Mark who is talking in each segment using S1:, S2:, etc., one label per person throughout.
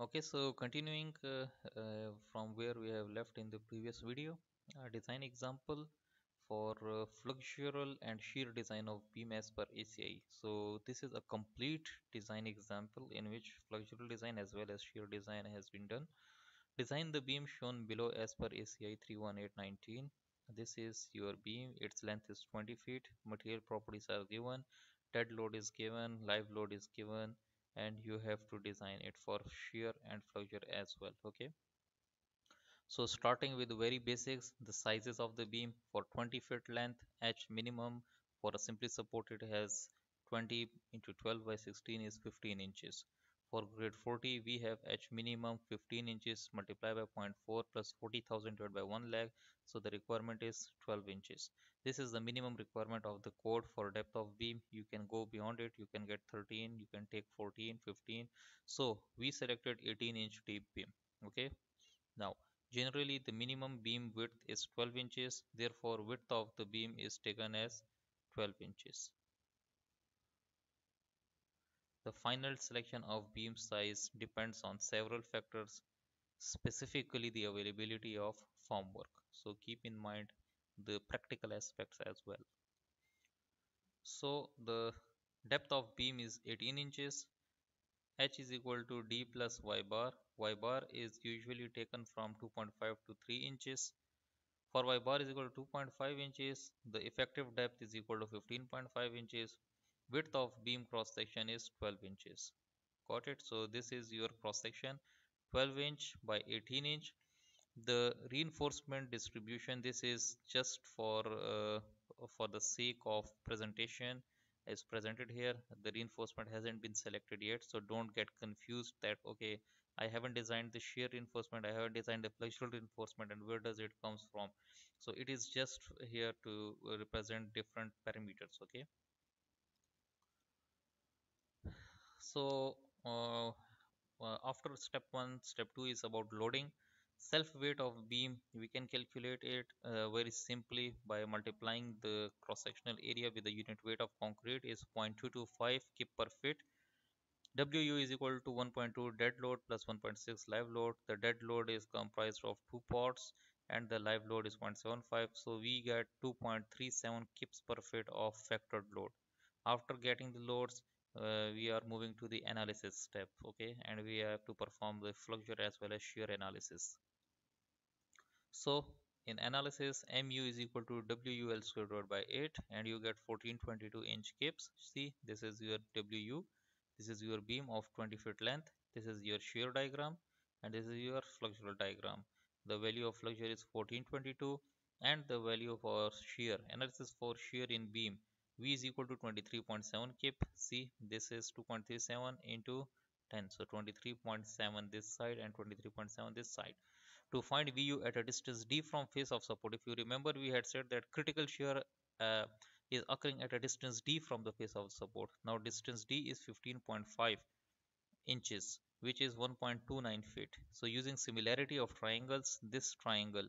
S1: Okay, so continuing from where we have left in the previous video, design example for flexural and shear design of beam as per ACI. So this is a complete design example in which flexural design as well as shear design has been done. Design the beam shown below as per ACI 31819. This is your beam, its length is 20 feet, material properties are given, dead load is given, live load is given, and you have to design it for shear and flexure as well. Okay, so starting with the very basics, the sizes of the beam for 20-foot length, H minimum for a simply supported has 20 into 12 by 16 is 15 inches. For grade 40, we have H minimum 15 inches multiplied by zero point 0.4 plus 40,000 divided by 1 lakh. So the requirement is 12 inches. This is the minimum requirement of the code for depth of beam. You can go beyond it. You can get 13, you can take 14, 15. So we selected 18-inch deep beam. Okay. Now, generally the minimum beam width is 12 inches, therefore width of the beam is taken as 12 inches. The final selection of beam size depends on several factors, specifically the availability of formwork. So keep in mind the practical aspects as well. So the depth of beam is 18 inches. H is equal to D plus Y bar. Y bar is usually taken from 2.5 to 3 inches. For y bar is equal to 2.5 inches, the effective depth is equal to 15.5 inches. Width of beam cross section is 12 inches. Got it? So this is your cross section, 12 inch by 18 inch. The reinforcement distribution, this is just for the sake of presentation is presented here. The reinforcement hasn't been selected yet, so don't get confused that okay, I haven't designed the shear reinforcement, I haven't designed the flexural reinforcement, and where does it comes from. So it is just here to represent different parameters. Okay, so after step 1, step 2 is about loading. Self weight of beam, we can calculate it very simply by multiplying the cross sectional area with the unit weight of concrete is 0.225 kip per feet. WU is equal to 1.2 dead load plus 1.6 live load. The dead load is comprised of two parts and the live load is 0.75. So we get 2.37 kips per feet of factored load. After getting the loads, we are moving to the analysis step. Okay, and we have to perform the flexure as well as shear analysis. So in analysis, mu is equal to WUL squared divided by 8 and you get 1422 inch kips. See, this is your WU, this is your beam of 20 feet length, this is your shear diagram, and this is your flexural diagram. The value of flexure is 1422 and the value for shear, analysis for shear in beam, V is equal to 23.7 kip. See, this is 2.37 into 10, so 23.7 this side and 23.7 this side. To find VU at a distance d from face of support, if you remember, we had said that critical shear uh, is occurring at a distance d from the face of the support. Now distance d is 15.5 inches, which is 1.29 feet. So using similarity of triangles, this triangle,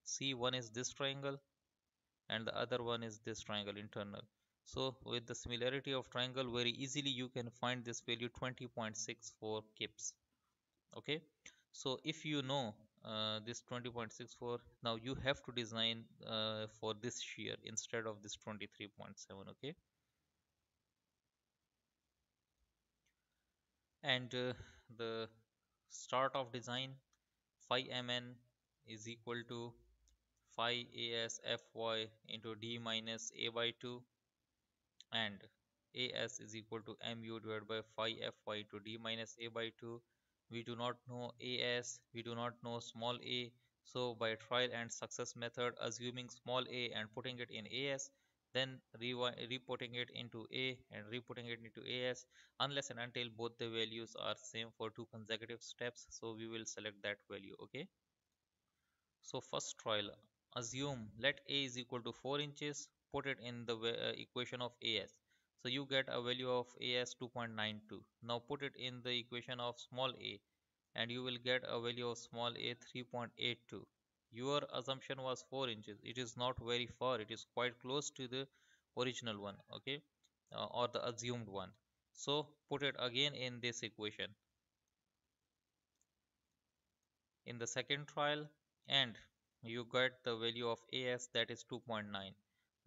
S1: C1 is this triangle and the other one is this triangle internal. So with the similarity of triangle, very easily you can find this value 20.64 kips. Okay, so if you know this 20.64, now you have to design for this shear instead of this 23.7. Okay, and the start of design, phi mn is equal to phi as fy into d minus a by 2, and as is equal to mu divided by phi fy to d minus a by 2. We do not know as, we do not know small a, so by trial and success method, assuming small a and putting it in as, then re-putting it into a and re-putting it into as, unless and until both the values are same for two consecutive steps, so we will select that value. Okay, so first trial, assume let a is equal to 4 inches, put it in the equation of as. So you get a value of a as 2.92. Now put it in the equation of small a and you will get a value of small a 3.82. Your assumption was 4 inches. It is not very far. It is quite close to the original one, okay, or the assumed one. So put it again in this equation. in the second trial, and you get the value of AS, that is 2.9.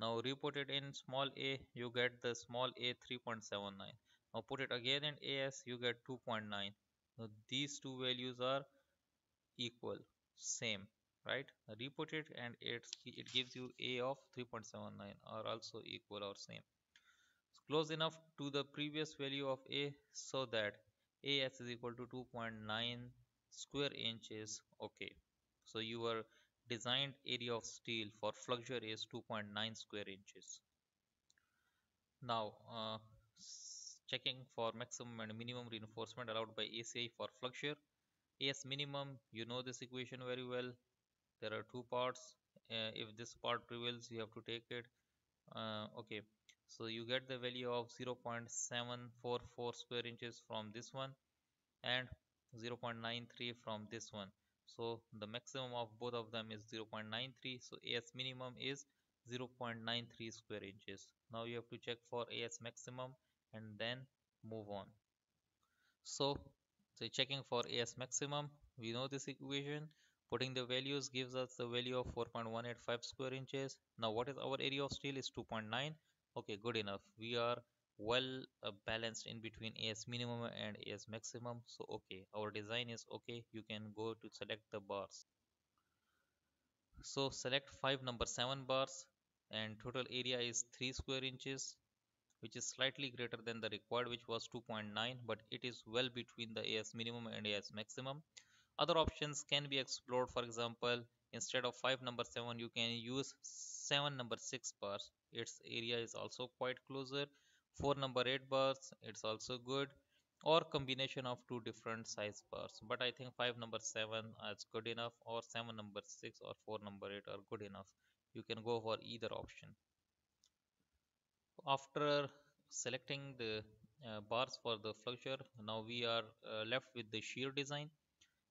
S1: Now reput it in small a, you get the small a 3.79. Now put it again in AS, you get 2.9. Now these two values are equal, same, right? Reput it and it gives you a of 3.79 are also equal or same, close enough to the previous value of a, so that as is equal to 2.9 square inches. Okay, so your designed area of steel for flexure is 2.9 square inches. Now checking for maximum and minimum reinforcement allowed by ACI for flexure. As minimum, you know this equation very well. There are two parts. If this part prevails, you have to take it. Okay, so you get the value of 0.744 square inches from this one and 0.93 from this one. So the maximum of both of them is 0.93. So AS minimum is 0.93 square inches. Now you have to check for AS maximum and then move on. So, checking for AS maximum, we know this equation. Putting the values gives us the value of 4.185 square inches. Now, what is our area of steel is 2.9. Okay, good enough. We are well balanced in between AS minimum and AS maximum. So, okay, our design is okay. You can go to select the bars. So, select 5 number 7 bars and total area is 3 square inches, which is slightly greater than the required, which was 2.9, but it is well between the AS minimum and AS maximum. Other options can be explored. For example, instead of 5 number 7, you can use 7 number 6 bars. Its area is also quite closer. 4 number 8 bars, it's also good. Or combination of two different size bars. But I think 5 number 7 is good enough, or 7 number 6 or 4 number 8 are good enough. You can go for either option. After selecting the bars for the flexure, now we are left with the shear design.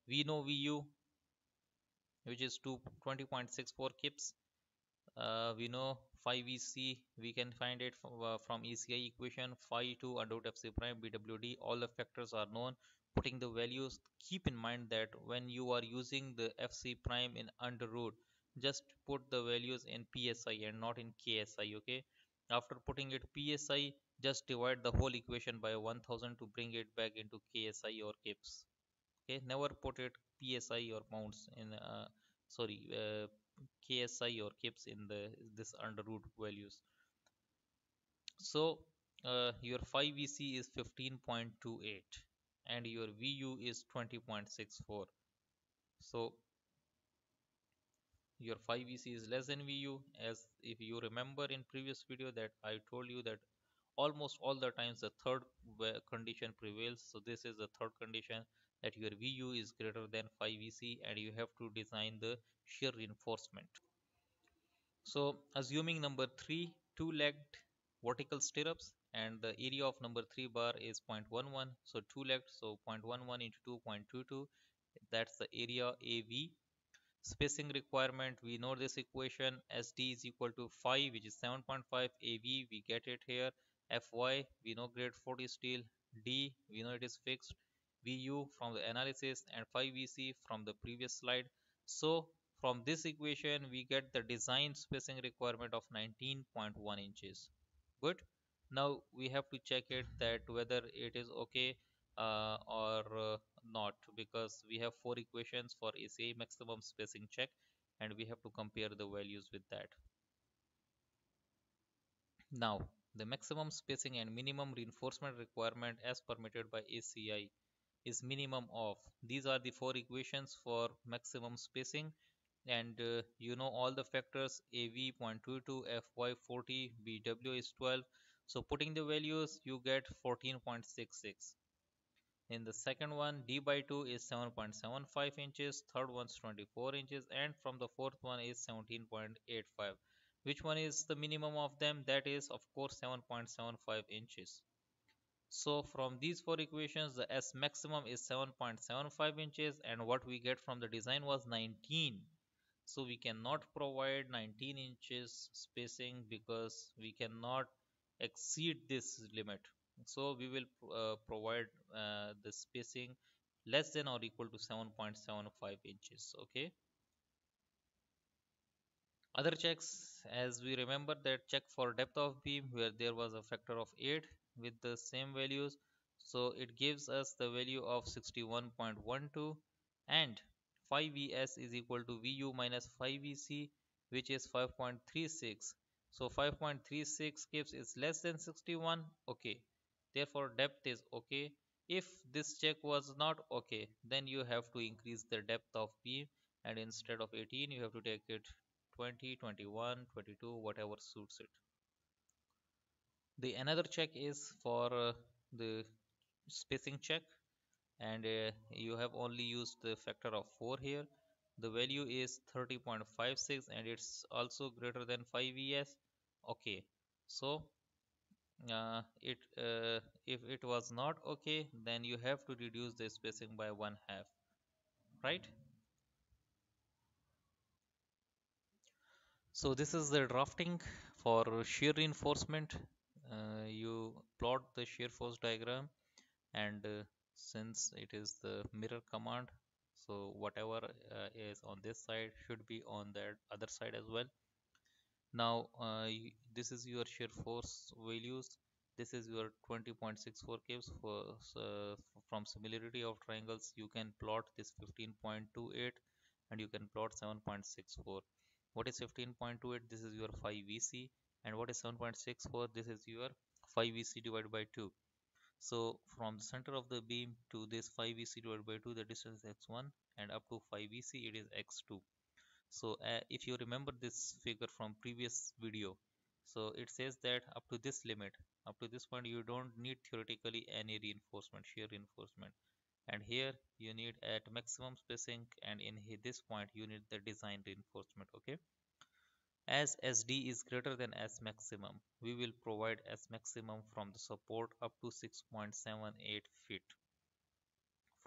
S1: We know VU, which is 20.64 kips. We know phi VC, we can find it from ECI equation. Phi 2 under root FC prime BWD, all the factors are known. Putting the values, keep in mind that when you are using the FC prime in under root, just put the values in PSI and not in KSI. Okay, after putting it PSI, just divide the whole equation by 1000 to bring it back into KSI or kips. Okay, never put it PSI or pounds in sorry KSI or kips in the this under root values. So your phi VC is 15.28 and your VU is 20.64. So your phi VC is less than VU, as if you remember in previous video that I told you that almost all the times the third condition prevails. So this is the third condition, that your VU is greater than phi VC and you have to design the shear reinforcement. So assuming number 3 two-legged vertical stirrups and the area of number 3 bar is 0.11, so two-legged, so 0.11 into 2.22, that's the area AV. Spacing requirement, we know this equation, SD is equal to phi, which is 7.5, AV, we get it here, FY, we know grade 40 steel, D, we know it is fixed, VU from the analysis, and phi VC from the previous slide. So from this equation, we get the design spacing requirement of 19.1 inches. Good. Now we have to check it that whether it is okay or not, because we have four equations for ACI maximum spacing check and we have to compare the values with that. Now the maximum spacing and minimum reinforcement requirement as permitted by ACI is minimum of, these are the four equations for maximum spacing, and you know all the factors, AV 0.22, FY 40, BW is 12. So putting the values, you get 14.66. In the second one, D by 2 is 7.75 inches, third one is 24 inches, and from the fourth one is 17.85. Which one is the minimum of them? That is, of course, 7.75 inches. So from these four equations, the S maximum is 7.75 inches, and what we get from the design was 19. So we cannot provide 19 inches spacing because we cannot exceed this limit. So we will provide the spacing less than or equal to 7.75 inches. Okay. Other checks, as we remember that check for depth of beam where there was a factor of 8 with the same values. So it gives us the value of 61.12 and 5Vs is equal to Vu minus 5Vc, which is 5.36. So 5.36 gives is less than 61. Okay. Therefore depth is okay. If this check was not okay, then you have to increase the depth of beam, and instead of 18 you have to take it 20, 21, 22, whatever suits it. The another check is for the spacing check, and you have only used the factor of 4 here. The value is 30.56 and it's also greater than 5 es. Okay, so it if it was not okay, then you have to reduce the spacing by one half, right? So this is the drafting for shear reinforcement. You plot the shear force diagram, and since it is the mirror command, so whatever is on this side should be on that other side as well. Now this is your shear force values. This is your 20.64 kPa for from similarity of triangles you can plot this 15.28 and you can plot 7.64. What is 15.28? This is your 5 Vc, and what is 7.64? This is your 5 Vc divided by 2. So from the center of the beam to this 5 Vc divided by 2, the distance is x1, and up to 5 Vc it is x2. So if you remember this figure from previous video, so it says that up to this limit, up to this point, you don't need theoretically any reinforcement, shear reinforcement. And here you need at maximum spacing, and in this point you need the design reinforcement. Okay. As SD is greater than S maximum, we will provide S maximum from the support up to 6.78 feet.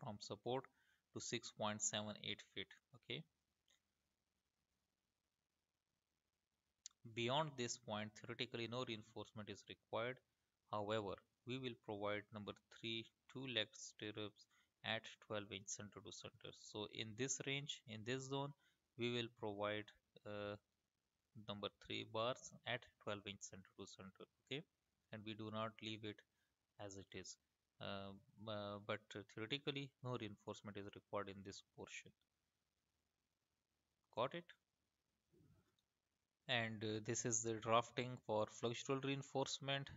S1: From support to 6.78 feet. Okay. Beyond this point, theoretically no reinforcement is required. However, we will provide number 3 two-leg stirrups at 12-inch center to center. So in this range, in this zone, we will provide uh, number 3 bars at 12-inch center to center. Okay, and we do not leave it as it is. But theoretically, no reinforcement is required in this portion. Got it? And this is the drafting for flexural reinforcement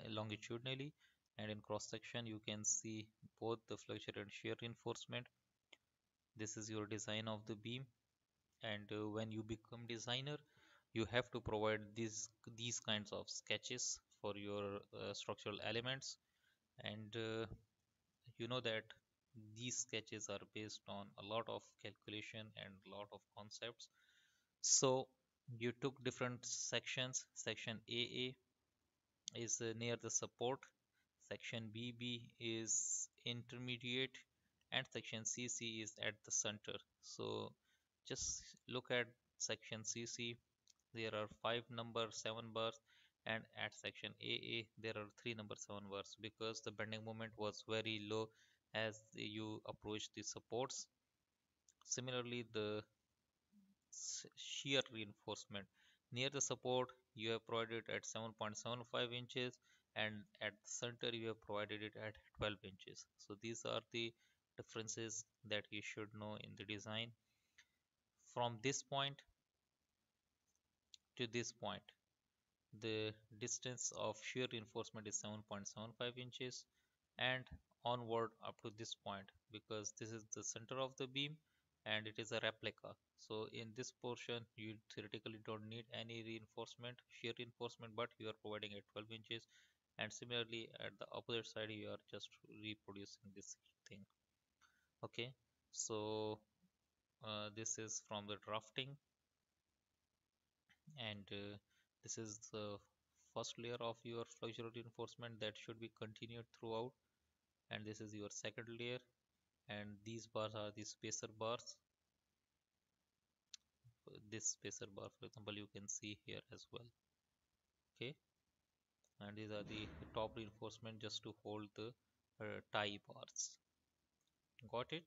S1: longitudinally, and in cross section you can see both the flexure and shear reinforcement. This is your design of the beam, and when you become designer you have to provide these kinds of sketches for your structural elements, and you know that these sketches are based on a lot of calculation and a lot of concepts. So you took different sections. Section AA is near the support, section BB is intermediate, and section CC is at the center. So just look at section CC. There are 5 number 7 bars, and at section AA there are 3 number 7 bars because the bending moment was very low as you approach the supports. Similarly, the shear reinforcement near the support you have provided at 7.75 inches, and at the center you have provided it at 12 inches. So these are the differences that you should know in the design. From this point to this point, the distance of shear reinforcement is 7.75 inches, and onward up to this point, because this is the center of the beam and it is a replica. So in this portion you theoretically don't need any reinforcement, shear reinforcement, but you are providing at 12 inches, and similarly at the opposite side you are just reproducing this thing. Okay. So this is from the drafting, and this is the first layer of your flexural reinforcement that should be continued throughout, and this is your second layer, and these bars are the spacer bars. This spacer bar, for example, you can see here as well. Okay, and these are the top reinforcement just to hold the tie bars. Got it?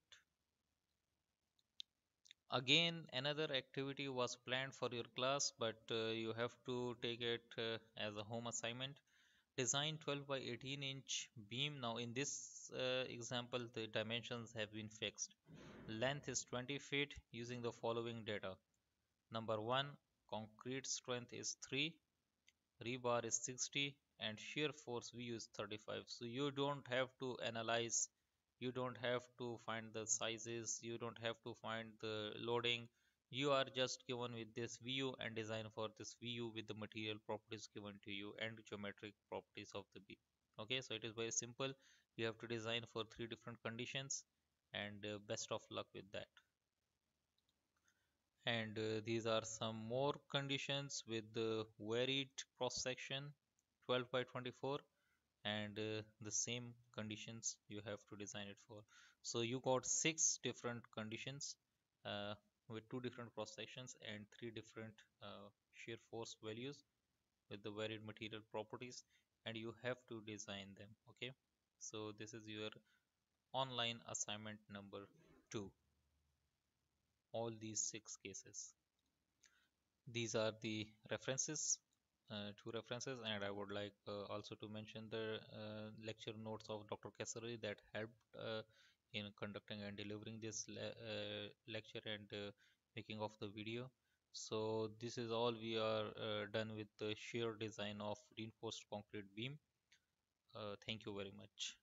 S1: Again, another activity was planned for your class, but you have to take it as a home assignment. Design 12 by 18 inch beam. Now, in this example, the dimensions have been fixed. Length is 20 feet using the following data. Number 1, concrete strength is 3, rebar is 60, and shear force we use 35. So you don't have to analyze, you don't have to find the sizes, you don't have to find the loading. You are just given with this VU and design for this VU with the material properties given to you and geometric properties of the beam. Okay, so it is very simple. You have to design for three different conditions, and best of luck with that. And these are some more conditions with the varied cross section 12 by 24, and the same conditions you have to design it for. So you got six different conditions with two different cross sections and three different shear force values with the varied material properties, and you have to design them. Okay, so this is your online assignment number 2, all these six cases. These are the references, two references, and I would like also to mention the lecture notes of Dr. Kesari that helped in conducting and delivering this lecture and making of the video. So this is all we are done with the shear design of reinforced concrete beam. Thank you very much.